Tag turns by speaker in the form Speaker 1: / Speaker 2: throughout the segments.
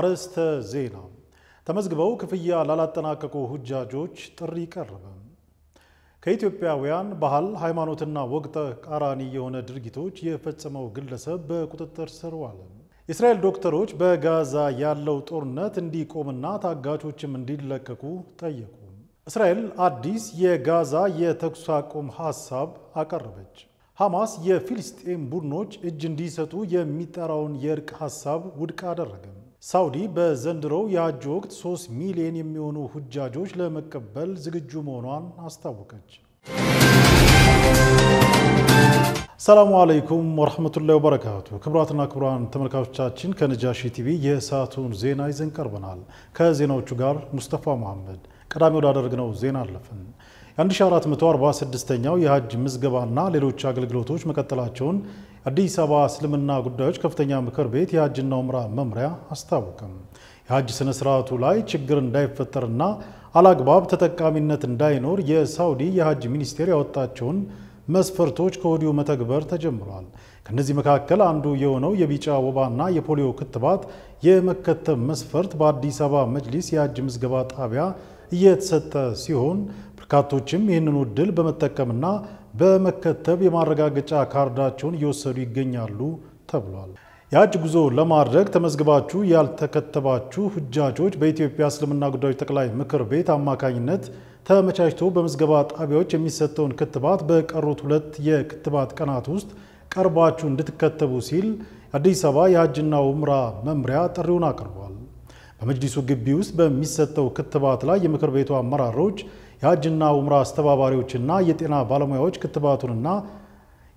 Speaker 1: አርዕስተ ዜና ተመዝግበው ክፍያ ላላጠናቀቁ ሁጃጆች ጥሪ ቀረበ። ከኢትዮጵያውያን ባህል ሃይማኖትና ወግ ተቃራኒ የሆነ ድርጊቶች የፈጸመው ግለሰብ በቁጥጥር ስር ዋለ። የእስራኤል ዶክተሮች በጋዛ ያለው ጦርነት እንዲቆምና ታጋቾችም እንዲለቀቁ ጠየቁ። እስራኤል አዲስ የጋዛ የተኩስ አቁም ሐሳብ አቀረበች። ሐማስ የፊልስጤም ቡድኖች እጅ እንዲሰጡ የሚጠራውን የእርቅ ሐሳብ ውድቅ አደረገ። ሳውዲ በዘንድሮው የሐጅ ወቅት 3 ሚሊዮን የሚሆኑ ሁጃጆች ለመቀበል ዝግጁ መሆኗን አስታወቀች። ሰላሙ አለይኩም ወራህመቱላሂ ወበረካቱ። ክቡራትና ክቡራን ተመልካቾቻችን ከነጃሺ ቲቪ የሰዓቱን ዜና ይዘን ቀርበናል። ከዜናዎቹ ጋር ሙስጠፋ መሐመድ። ቀዳሚ ወዳደረግነው ዜና አለፈን። 1446ኛው የሐጅ ምዝገባና ሌሎች አገልግሎቶች መቀጠላቸውን አዲስ አበባ እስልምና ጉዳዮች ከፍተኛ ምክር ቤት የሐጅና ዑምራ መምሪያ አስታወቀም። የሐጅ ስነ ስርዓቱ ላይ ችግር እንዳይፈጠርና አላግባብ ተጠቃሚነት እንዳይኖር የሳውዲ የሐጅ ሚኒስቴር ያወጣቸውን መስፈርቶች ከወዲሁ መተግበር ተጀምሯል። ከነዚህ መካከል አንዱ የሆነው የቢጫ ወባና የፖሊዮ ክትባት የመከተብ መስፈርት በአዲስ አበባ መጅሊስ የሐጅ ምዝገባ ጣቢያ እየተሰጠ ሲሆን በርካቶችም ይህንን ዕድል በመጠቀምና በመከተብ የማረጋገጫ ካርዳቸውን እየወሰዱ ይገኛሉ ተብሏል። የሐጅ ጉዞ ለማድረግ ተመዝግባችሁ ያልተከተባችሁ ሁጃጆች በኢትዮጵያ እስልምና ጉዳዮች ጠቅላይ ምክር ቤት አማካኝነት ተመቻችቶ በምዝገባ ጣቢያዎች የሚሰጠውን ክትባት በቀሩት 2 የክትባት ቀናት ውስጥ ቀርባችሁ እንድትከተቡ ሲል አዲስ አበባ የሐጅና ዑምራ መምሪያ ጥሪውን አቅርቧል። በመጅሊሱ ግቢ ውስጥ በሚሰጠው ክትባት ላይ የምክር ቤቱ አመራሮች፣ የሐጅና ዑምራ አስተባባሪዎችና የጤና ባለሙያዎች ክትባቱንና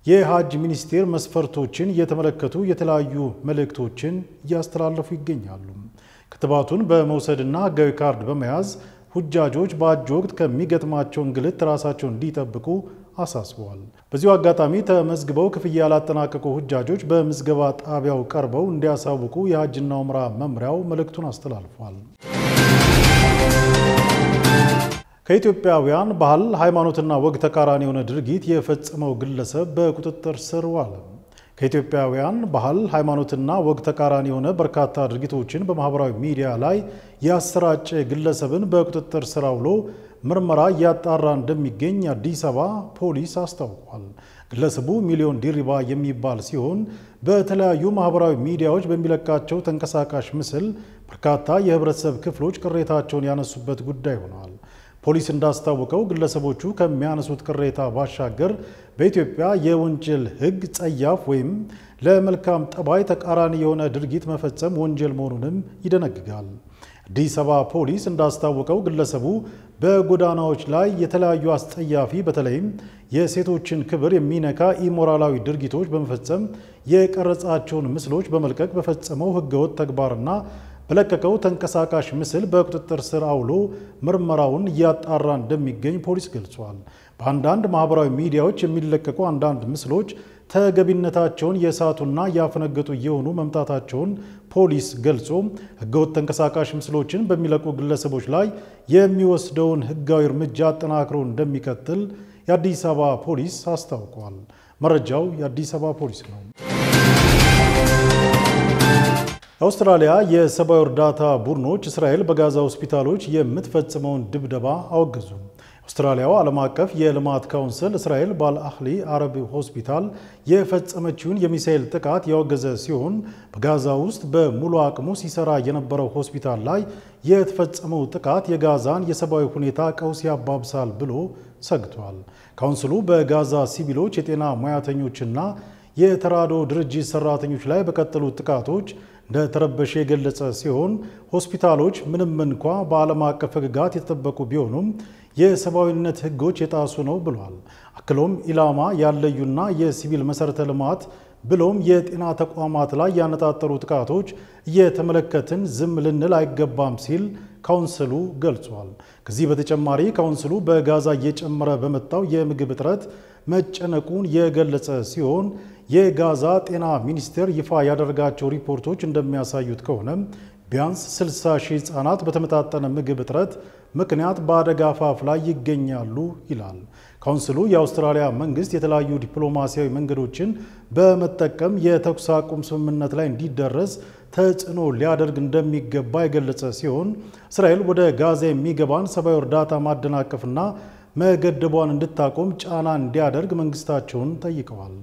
Speaker 1: የሐጅ ሚኒስቴር መስፈርቶችን እየተመለከቱ የተለያዩ መልእክቶችን እያስተላለፉ ይገኛሉ። ክትባቱን በመውሰድና ሕጋዊ ካርድ በመያዝ ሁጃጆች በሐጅ ወቅት ከሚገጥማቸው እንግልት ራሳቸውን እንዲጠብቁ አሳስበዋል። በዚሁ አጋጣሚ ተመዝግበው ክፍያ ያላጠናቀቁ ሁጃጆች በምዝገባ ጣቢያው ቀርበው እንዲያሳውቁ የሐጅና ዑምራ መምሪያው መልእክቱን አስተላልፏል። ከኢትዮጵያውያን ባህል ሃይማኖትና ወግ ተቃራኒ የሆነ ድርጊት የፈጸመው ግለሰብ በቁጥጥር ስር ዋለ። ከኢትዮጵያውያን ባህል ሃይማኖትና ወግ ተቃራኒ የሆነ በርካታ ድርጊቶችን በማህበራዊ ሚዲያ ላይ ያሰራጨ ግለሰብን በቁጥጥር ስር አውሎ ምርመራ እያጣራ እንደሚገኝ አዲስ አበባ ፖሊስ አስታውቋል። ግለሰቡ ሚሊዮን ዲሪባ የሚባል ሲሆን በተለያዩ ማህበራዊ ሚዲያዎች በሚለቃቸው ተንቀሳቃሽ ምስል በርካታ የህብረተሰብ ክፍሎች ቅሬታቸውን ያነሱበት ጉዳይ ሆኗል። ፖሊስ እንዳስታወቀው ግለሰቦቹ ከሚያነሱት ቅሬታ ባሻገር በኢትዮጵያ የወንጀል ሕግ ጸያፍ ወይም ለመልካም ጠባይ ተቃራኒ የሆነ ድርጊት መፈጸም ወንጀል መሆኑንም ይደነግጋል። አዲስ አበባ ፖሊስ እንዳስታወቀው ግለሰቡ በጎዳናዎች ላይ የተለያዩ አስጸያፊ በተለይም የሴቶችን ክብር የሚነካ ኢሞራላዊ ድርጊቶች በመፈጸም የቀረጻቸውን ምስሎች በመልቀቅ በፈጸመው ህገወጥ ተግባርና በለቀቀው ተንቀሳቃሽ ምስል በቁጥጥር ስር አውሎ ምርመራውን እያጣራ እንደሚገኝ ፖሊስ ገልጿል። በአንዳንድ ማህበራዊ ሚዲያዎች የሚለቀቁ አንዳንድ ምስሎች ተገቢነታቸውን የሳቱና ያፈነገጡ እየሆኑ መምጣታቸውን ፖሊስ ገልጾ ህገወጥ ተንቀሳቃሽ ምስሎችን በሚለቁ ግለሰቦች ላይ የሚወስደውን ህጋዊ እርምጃ አጠናክሮ እንደሚቀጥል የአዲስ አበባ ፖሊስ አስታውቋል። መረጃው የአዲስ አበባ ፖሊስ ነው። አውስትራሊያ የሰብአዊ እርዳታ ቡድኖች እስራኤል በጋዛ ሆስፒታሎች የምትፈጽመውን ድብደባ አወገዙ። አውስትራሊያው ዓለም አቀፍ የልማት ካውንስል እስራኤል በአልአህሊ አረብ ሆስፒታል የፈጸመችውን የሚሳኤል ጥቃት ያወገዘ ሲሆን በጋዛ ውስጥ በሙሉ አቅሙ ሲሰራ የነበረው ሆስፒታል ላይ የተፈጸመው ጥቃት የጋዛን የሰብአዊ ሁኔታ ቀውስ ያባብሳል ብሎ ሰግቷል። ካውንስሉ በጋዛ ሲቪሎች፣ የጤና ሙያተኞችና የተራድኦ ድርጅት ሰራተኞች ላይ በቀጠሉ ጥቃቶች እንደተረበሸ የገለጸ ሲሆን ሆስፒታሎች ምንም እንኳ በዓለም አቀፍ ሕግጋት የተጠበቁ ቢሆኑም የሰብአዊነት ሕጎች የጣሱ ነው ብሏል። አክሎም ኢላማ ያለዩና የሲቪል መሰረተ ልማት ብሎም የጤና ተቋማት ላይ ያነጣጠሩ ጥቃቶች እየተመለከትን ዝም ልንል አይገባም ሲል ካውንስሉ ገልጿል። ከዚህ በተጨማሪ ካውንስሉ በጋዛ እየጨመረ በመጣው የምግብ እጥረት መጨነቁን የገለጸ ሲሆን የጋዛ ጤና ሚኒስቴር ይፋ ያደረጋቸው ሪፖርቶች እንደሚያሳዩት ከሆነ ቢያንስ 60,000 ህጻናት በተመጣጠነ ምግብ እጥረት ምክንያት በአደጋ አፋፍ ላይ ይገኛሉ ይላል። ካውንስሉ የአውስትራሊያ መንግስት የተለያዩ ዲፕሎማሲያዊ መንገዶችን በመጠቀም የተኩስ አቁም ስምምነት ላይ እንዲደረስ ተጽዕኖ ሊያደርግ እንደሚገባ የገለጸ ሲሆን እስራኤል ወደ ጋዛ የሚገባን ሰብአዊ እርዳታ ማደናቀፍና መገደቧን እንድታቆም ጫና እንዲያደርግ መንግስታቸውን ጠይቀዋል።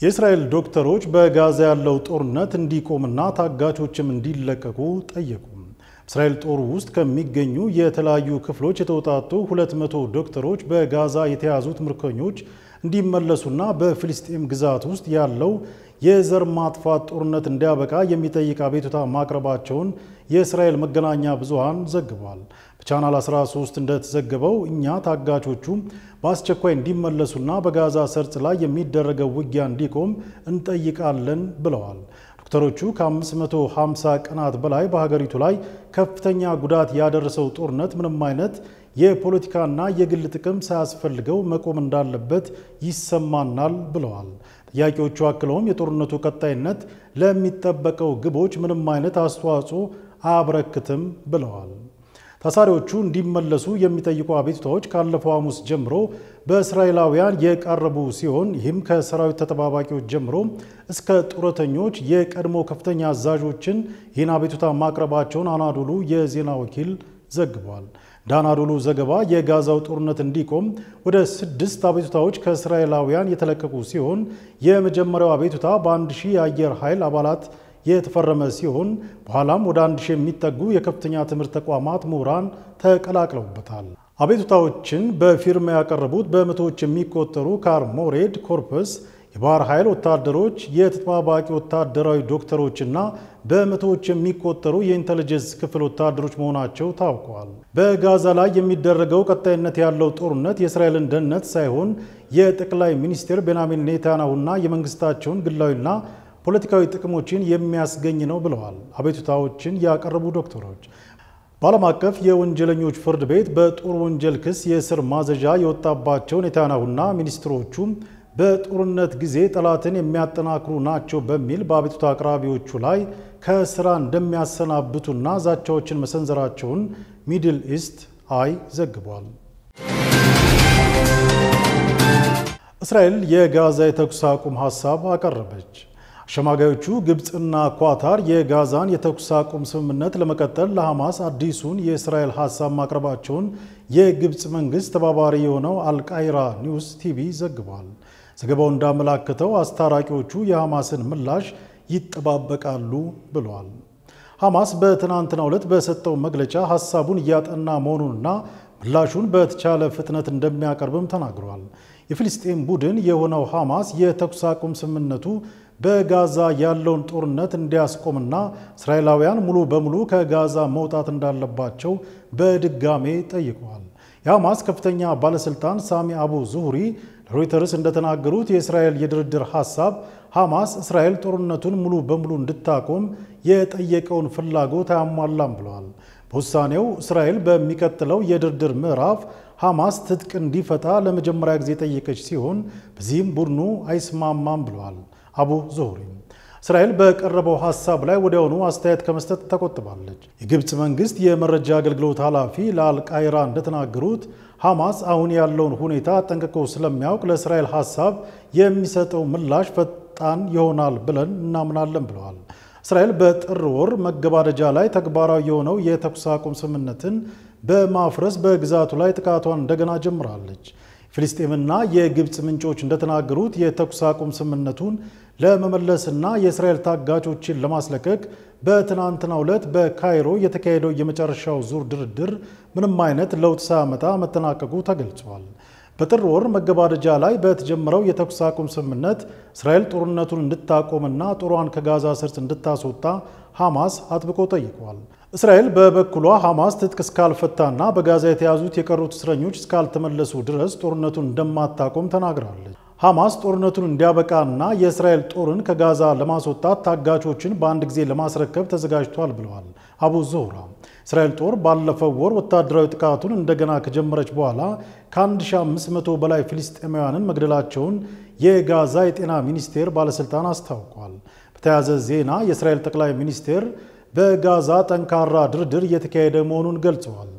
Speaker 1: የእስራኤል ዶክተሮች በጋዛ ያለው ጦርነት እንዲቆምና ታጋቾችም እንዲለቀቁ ጠየቁ። እስራኤል ጦር ውስጥ ከሚገኙ የተለያዩ ክፍሎች የተውጣጡ 200 ዶክተሮች በጋዛ የተያዙት ምርኮኞች እንዲመለሱና በፍልስጤም ግዛት ውስጥ ያለው የዘር ማጥፋት ጦርነት እንዲያበቃ የሚጠይቅ አቤቱታ ማቅረባቸውን የእስራኤል መገናኛ ብዙሃን ዘግቧል። በቻናል 13 እንደተዘገበው እኛ ታጋቾቹ በአስቸኳይ እንዲመለሱና በጋዛ ሰርጥ ላይ የሚደረገው ውጊያ እንዲቆም እንጠይቃለን ብለዋል። ዶክተሮቹ ከ550 ቀናት በላይ በሀገሪቱ ላይ ከፍተኛ ጉዳት ያደረሰው ጦርነት ምንም አይነት የፖለቲካና የግል ጥቅም ሳያስፈልገው መቆም እንዳለበት ይሰማናል ብለዋል። ጥያቄዎቹ አክለውም የጦርነቱ ቀጣይነት ለሚጠበቀው ግቦች ምንም አይነት አስተዋጽኦ አያበረክትም ብለዋል። ታሳሪዎቹ እንዲመለሱ የሚጠይቁ አቤቱታዎች ካለፈው ሐሙስ ጀምሮ በእስራኤላውያን የቀረቡ ሲሆን ይህም ከሰራዊት ተጠባባቂዎች ጀምሮ እስከ ጡረተኞች የቀድሞ ከፍተኛ አዛዦችን ይህን አቤቱታ ማቅረባቸውን አናዶሉ የዜና ወኪል ዘግቧል። ዳናዶሉ ዘገባ የጋዛው ጦርነት እንዲቆም ወደ 6 አቤቱታዎች ከእስራኤላውያን የተለቀቁ ሲሆን የመጀመሪያው አቤቱታ በ1000 የአየር ኃይል አባላት የተፈረመ ሲሆን በኋላም ወደ 1000 የሚጠጉ የከፍተኛ ትምህርት ተቋማት ምሁራን ተቀላቅለውበታል። አቤቱታዎችን በፊርማ ያቀረቡት በመቶዎች የሚቆጠሩ ከአርሞሬድ ኮርፕስ የባህር ኃይል ወታደሮች፣ የተጠባባቂ ወታደራዊ ዶክተሮችና በመቶዎች የሚቆጠሩ የኢንተለጀንስ ክፍል ወታደሮች መሆናቸው ታውቋል። በጋዛ ላይ የሚደረገው ቀጣይነት ያለው ጦርነት የእስራኤልን ደህንነት ሳይሆን የጠቅላይ ሚኒስትር ቤንያሚን ኔታንያሁና የመንግስታቸውን ግላዊና ፖለቲካዊ ጥቅሞችን የሚያስገኝ ነው ብለዋል አቤቱታዎችን ያቀረቡ ዶክተሮች። በዓለም አቀፍ የወንጀለኞች ፍርድ ቤት በጦር ወንጀል ክስ የእስር ማዘዣ የወጣባቸው ኔታንያሁና ሚኒስትሮቹም በጦርነት ጊዜ ጠላትን የሚያጠናክሩ ናቸው በሚል በአቤቱታ አቅራቢዎቹ ላይ ከስራ እንደሚያሰናብቱና ዛቻዎችን መሰንዘራቸውን ሚድል ኢስት አይ ዘግቧል። እስራኤል የጋዛ የተኩስ አቁም ሐሳብ አቀረበች። አሸማጋዮቹ ግብፅና ኳታር የጋዛን የተኩስ አቁም ስምምነት ለመቀጠል ለሐማስ አዲሱን የእስራኤል ሐሳብ ማቅረባቸውን የግብፅ መንግስት ተባባሪ የሆነው አልቃይራ ኒውስ ቲቪ ዘግቧል። ዘገባው እንዳመላከተው አስታራቂዎቹ የሐማስን ምላሽ ይጠባበቃሉ ብለዋል። ሐማስ በትናንትናው ዕለት በሰጠው መግለጫ ሐሳቡን እያጠና መሆኑንና ምላሹን በተቻለ ፍጥነት እንደሚያቀርብም ተናግሯል። የፍልስጤም ቡድን የሆነው ሐማስ የተኩስ አቁም ስምምነቱ በጋዛ ያለውን ጦርነት እንዲያስቆምና እስራኤላውያን ሙሉ በሙሉ ከጋዛ መውጣት እንዳለባቸው በድጋሜ ጠይቀዋል። የሐማስ ከፍተኛ ባለስልጣን ሳሚ አቡ ዙሁሪ ለሮይተርስ እንደተናገሩት የእስራኤል የድርድር ሐሳብ ሐማስ እስራኤል ጦርነቱን ሙሉ በሙሉ እንድታቆም የጠየቀውን ፍላጎት አያሟላም ብለዋል። በውሳኔው እስራኤል በሚቀጥለው የድርድር ምዕራፍ ሐማስ ትጥቅ እንዲፈታ ለመጀመሪያ ጊዜ ጠየቀች ሲሆን በዚህም ቡድኑ አይስማማም ብለዋል አቡ ዙሁሪ። እስራኤል በቀረበው ሐሳብ ላይ ወዲያውኑ አስተያየት ከመስጠት ተቆጥባለች። የግብፅ መንግስት የመረጃ አገልግሎት ኃላፊ ለአልቃይራ እንደተናገሩት ሐማስ አሁን ያለውን ሁኔታ ጠንቅቆ ስለሚያውቅ ለእስራኤል ሐሳብ የሚሰጠው ምላሽ ፈጣን ይሆናል ብለን እናምናለን ብለዋል። እስራኤል በጥር ወር መገባደጃ ላይ ተግባራዊ የሆነው የተኩስ አቁም ስምምነትን በማፍረስ በግዛቱ ላይ ጥቃቷን እንደገና ጀምራለች። ፍልስጤምና የግብፅ ምንጮች እንደተናገሩት የተኩስ አቁም ስምምነቱን ለመመለስና የእስራኤል ታጋቾችን ለማስለቀቅ በትናንትናው ዕለት በካይሮ የተካሄደው የመጨረሻው ዙር ድርድር ምንም አይነት ለውጥ ሳያመጣ መጠናቀቁ ተገልጿል። በጥር ወር መገባደጃ ላይ በተጀመረው የተኩስ አቁም ስምምነት እስራኤል ጦርነቱን እንድታቆምና ጦሯን ከጋዛ ሰርጥ እንድታስወጣ ሐማስ አጥብቆ ጠይቋል። እስራኤል በበኩሏ ሐማስ ትጥቅ እስካልፈታና በጋዛ የተያዙት የቀሩት እስረኞች እስካልተመለሱ ድረስ ጦርነቱን እንደማታቆም ተናግራለች። ሐማስ ጦርነቱን እንዲያበቃና የእስራኤል ጦርን ከጋዛ ለማስወጣት ታጋቾችን በአንድ ጊዜ ለማስረከብ ተዘጋጅቷል ብለዋል አቡ ዙሁራ። እስራኤል ጦር ባለፈው ወር ወታደራዊ ጥቃቱን እንደገና ከጀመረች በኋላ ከ1500 በላይ ፍልስጤማውያንን መግደላቸውን የጋዛ የጤና ሚኒስቴር ባለስልጣን አስታውቋል። በተያያዘ ዜና የእስራኤል ጠቅላይ ሚኒስቴር በጋዛ ጠንካራ ድርድር እየተካሄደ መሆኑን ገልጸዋል።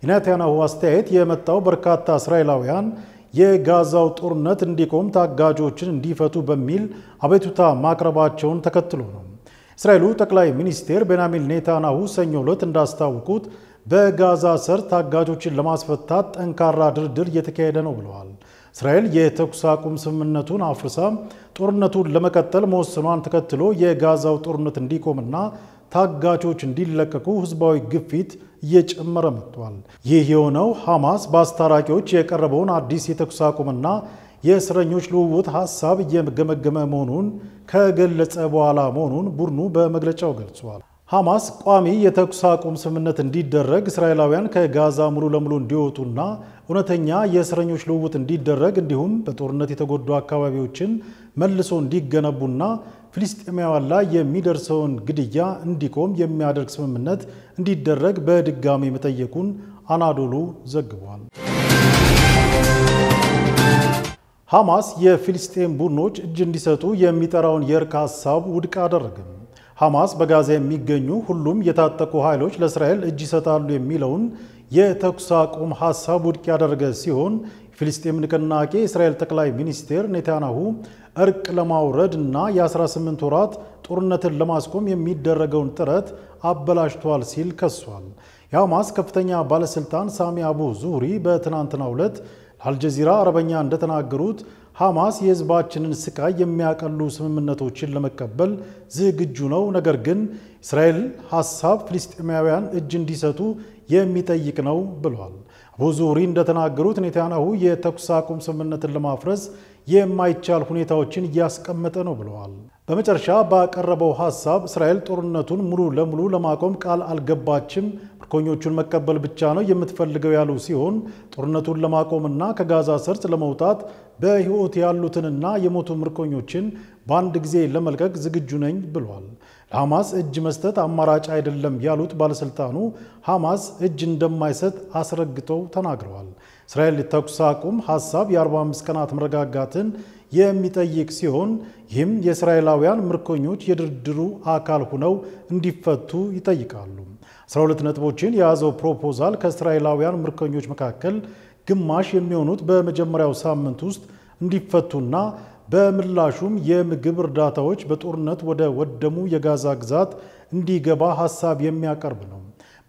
Speaker 1: የኔታንያሁ አስተያየት የመጣው በርካታ እስራኤላውያን የጋዛው ጦርነት እንዲቆም ታጋጆችን እንዲፈቱ በሚል አቤቱታ ማቅረባቸውን ተከትሎ ነው። እስራኤሉ ጠቅላይ ሚኒስትር ቤንያሚን ኔታንያሁ ሰኞ ዕለት እንዳስታወቁት በጋዛ ሰርጥ ታጋጆችን ለማስፈታት ጠንካራ ድርድር እየተካሄደ ነው ብለዋል። እስራኤል የተኩስ አቁም ስምምነቱን አፍርሳ ጦርነቱን ለመቀጠል መወሰኗን ተከትሎ የጋዛው ጦርነት እንዲቆምና ታጋቾች እንዲለቀቁ ህዝባዊ ግፊት እየጨመረ መጥቷል። ይህ የሆነው ሐማስ በአስታራቂዎች የቀረበውን አዲስ የተኩስ አቁምና የእስረኞች ልውውጥ ሐሳብ እየገመገመ መሆኑን ከገለጸ በኋላ መሆኑን ቡድኑ በመግለጫው ገልጿል። ሐማስ ቋሚ የተኩስ አቁም ስምምነት እንዲደረግ፣ እስራኤላውያን ከጋዛ ሙሉ ለሙሉ እንዲወጡና እውነተኛ የእስረኞች ልውውጥ እንዲደረግ እንዲሁም በጦርነት የተጎዱ አካባቢዎችን መልሶ እንዲገነቡና ፍልስጤማውያን ላይ የሚደርሰውን ግድያ እንዲቆም የሚያደርግ ስምምነት እንዲደረግ በድጋሚ መጠየቁን አናዶሉ ዘግቧል። ሐማስ የፍልስጤም ቡድኖች እጅ እንዲሰጡ የሚጠራውን የእርቅ ሐሳብ ውድቅ አደረገ። ሐማስ በጋዛ የሚገኙ ሁሉም የታጠቁ ኃይሎች ለእስራኤል እጅ ይሰጣሉ የሚለውን የተኩስ አቁም ሐሳብ ውድቅ ያደረገ ሲሆን የፍልስጤም ንቅናቄ የእስራኤል ጠቅላይ ሚኒስትር ኔታንያሁ እርቅ ለማውረድ እና የ18 ወራት ጦርነትን ለማስቆም የሚደረገውን ጥረት አበላሽቷል ሲል ከሷል። የሐማስ ከፍተኛ ባለስልጣን ሳሚ አቡ ዙህሪ በትናንትናው ዕለት ለአልጀዚራ አረበኛ እንደተናገሩት ሐማስ የህዝባችንን ስቃይ የሚያቀሉ ስምምነቶችን ለመቀበል ዝግጁ ነው፣ ነገር ግን እስራኤል ሐሳብ ፍልስጤማውያን እጅ እንዲሰጡ የሚጠይቅ ነው ብለዋል። አቡ ዙህሪ እንደተናገሩት ኔታንያሁ የተኩስ አቁም ስምምነትን ለማፍረስ የማይቻል ሁኔታዎችን እያስቀመጠ ነው ብለዋል። በመጨረሻ ባቀረበው ሐሳብ እስራኤል ጦርነቱን ሙሉ ለሙሉ ለማቆም ቃል አልገባችም፣ ምርኮኞቹን መቀበል ብቻ ነው የምትፈልገው ያሉ ሲሆን ጦርነቱን ለማቆምና ከጋዛ ሰርጥ ለመውጣት በህይወት ያሉትንና የሞቱ ምርኮኞችን በአንድ ጊዜ ለመልቀቅ ዝግጁ ነኝ ብሏል። ለሐማስ እጅ መስጠት አማራጭ አይደለም ያሉት ባለስልጣኑ ሐማስ እጅ እንደማይሰጥ አስረግጠው ተናግረዋል። እስራኤል የተኩስ አቁም ሐሳብ የ45 ቀናት መረጋጋትን የሚጠይቅ ሲሆን ይህም የእስራኤላውያን ምርኮኞች የድርድሩ አካል ሆነው እንዲፈቱ ይጠይቃሉ። 12 ነጥቦችን የያዘው ፕሮፖዛል ከእስራኤላውያን ምርኮኞች መካከል ግማሽ የሚሆኑት በመጀመሪያው ሳምንት ውስጥ እንዲፈቱና በምላሹም የምግብ እርዳታዎች በጦርነት ወደ ወደሙ የጋዛ ግዛት እንዲገባ ሐሳብ የሚያቀርብ ነው።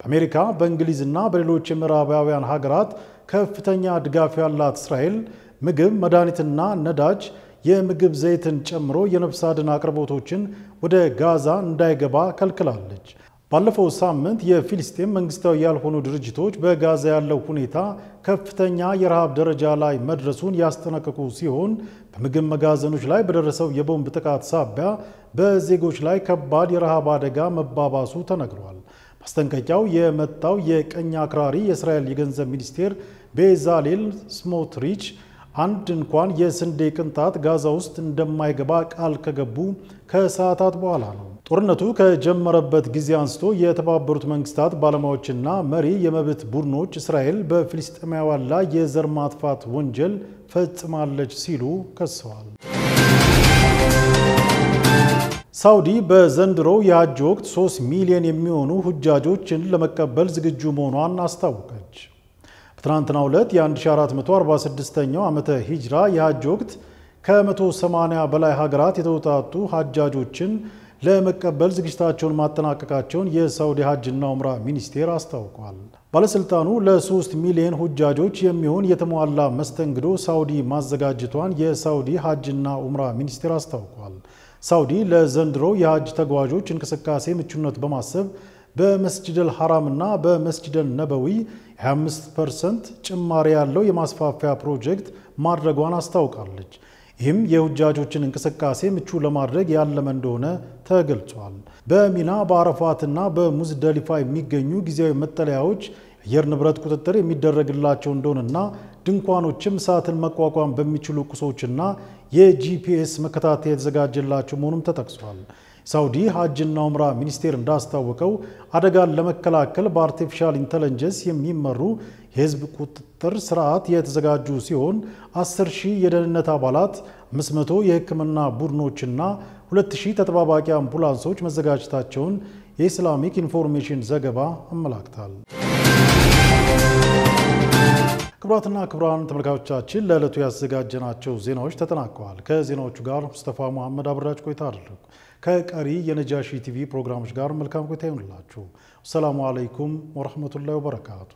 Speaker 1: በአሜሪካ በእንግሊዝና በሌሎች የምዕራባውያን ሀገራት ከፍተኛ ድጋፍ ያላት እስራኤል ምግብ፣ መድኃኒትና ነዳጅ፣ የምግብ ዘይትን ጨምሮ የነፍስ አድን አቅርቦቶችን ወደ ጋዛ እንዳይገባ ከልክላለች። ባለፈው ሳምንት የፊልስጤም መንግስታዊ ያልሆኑ ድርጅቶች በጋዛ ያለው ሁኔታ ከፍተኛ የረሃብ ደረጃ ላይ መድረሱን ያስጠነቀቁ ሲሆን በምግብ መጋዘኖች ላይ በደረሰው የቦምብ ጥቃት ሳቢያ በዜጎች ላይ ከባድ የረሃብ አደጋ መባባሱ ተነግሯል። ማስጠንቀቂያው የመጣው የቀኝ አክራሪ የእስራኤል የገንዘብ ሚኒስቴር ቤዛሌል ስሞትሪች አንድ እንኳን የስንዴ ቅንጣት ጋዛ ውስጥ እንደማይገባ ቃል ከገቡ ከሰዓታት በኋላ ነው። ጦርነቱ ከጀመረበት ጊዜ አንስቶ የተባበሩት መንግስታት ባለሙያዎችና መሪ የመብት ቡድኖች እስራኤል በፍልስጤማውያን ላይ የዘር ማጥፋት ወንጀል ፈጽማለች ሲሉ ከሰዋል። ሳውዲ በዘንድሮው የሐጅ ወቅት 3 ሚሊዮን የሚሆኑ ሁጃጆችን ለመቀበል ዝግጁ መሆኗን አስታወቀች። በትናንትናው ዕለት የ1446ኛው ዓመተ ሂጅራ የሐጅ ወቅት ከ180 በላይ ሀገራት የተውጣጡ ሐጃጆችን ለመቀበል ዝግጅታቸውን ማጠናቀቃቸውን የሳውዲ ሐጅና ዑምራ ሚኒስቴር አስታውቋል። ባለስልጣኑ ለ3 ሚሊዮን ሁጃጆች የሚሆን የተሟላ መስተንግዶ ሳውዲ ማዘጋጀቷን የሳውዲ ሐጅና ዑምራ ሚኒስቴር አስታውቋል። ሳውዲ ለዘንድሮ የሐጅ ተጓዦች እንቅስቃሴ ምቹነት በማሰብ በመስጂደል ሐራምና በመስጂደል ነበዊ 25% ጭማሪ ያለው የማስፋፊያ ፕሮጀክት ማድረጓን አስታውቃለች። ይህም የሁጃጆችን እንቅስቃሴ ምቹ ለማድረግ ያለመ እንደሆነ ተገልጿል። በሚና በአረፋትና በሙዝደሊፋ የሚገኙ ጊዜያዊ መጠለያዎች የአየር ንብረት ቁጥጥር የሚደረግላቸው እንደሆነና ድንኳኖችም እሳትን መቋቋም በሚችሉ ቁሶችና የጂፒኤስ መከታተያ የተዘጋጀላቸው መሆኑም ተጠቅሷል። ሳውዲ ሐጅና ዑምራ ሚኒስቴር እንዳስታወቀው አደጋን ለመከላከል በአርቲፊሻል ኢንተለጀንስ የሚመሩ የህዝብ ቁጥጥር ስርዓት የተዘጋጁ ሲሆን 10,000 የደህንነት አባላት፣ 500 የህክምና ቡድኖችና 2,000 ተጠባባቂ አምቡላንሶች መዘጋጀታቸውን የኢስላሚክ ኢንፎርሜሽን ዘገባ አመላክቷል። ክቡራትና ክቡራን ተመልካቾቻችን ለዕለቱ ያዘጋጀናቸው ዜናዎች ተጠናቀዋል። ከዜናዎቹ ጋር ሙስጠፋ መሐመድ አብራችሁ ቆይታ አደረኩ። ከቀሪ የነጃሺ ቲቪ ፕሮግራሞች ጋር መልካም ቆይታ ይሁንላችሁ። ሰላም አለይኩም ወራህመቱላሂ ወበረካቱ።